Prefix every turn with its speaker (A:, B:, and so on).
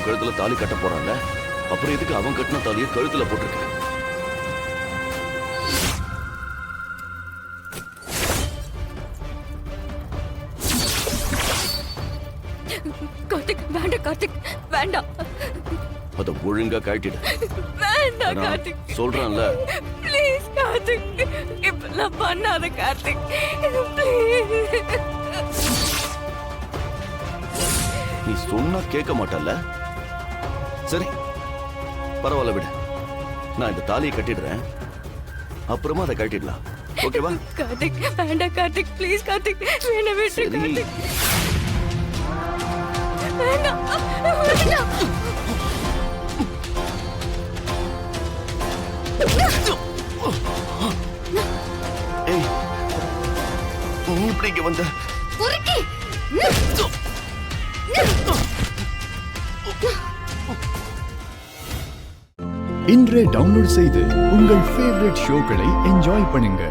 A: உன் கழுத்துல தாலி கட்ட போறான்ல, அப்புறம் எதுக்கு அவன் கட்டின தாலியை கழுத்துல போட்டிருக்க?
B: கார்த்திக் வேண்டாம், கார்த்திக் வேண்டாம்,
A: அத ஒழுங்கா கழட்டிடு.
B: வேண்டாம் கார்த்திக்,
A: சொல்றான்ல.
B: ப்ளீஸ் கார்த்திக், இப்பெல்லாம் பண்ணாத கார்த்திக், ப்ளீஸ்.
A: நீ சொன்னா கேட்க மாட்டல்ல? சரி பரவாயில்ல, விடு. நான் இந்த தாலியை கட்டிடுறேன், அப்புறமா அதை கட்டிடலாம். ஓகேவா?
B: கார்த்திக் வேண்டாம் கார்த்திக், ப்ளீஸ் கார்த்திக், வேண்டாம் விட்டு
A: சரி.
B: கார்த்திக், வேண்டாம் வேண்டாம்.
A: ஏய், நீ இப்படி இங்க வந்த?
B: பொறுக்கி.
C: இன்றே டவுன்லோட் செய்து உங்கள் ஃபேவரட் ஷோக்களை என்ஜாய் பண்ணுங்க.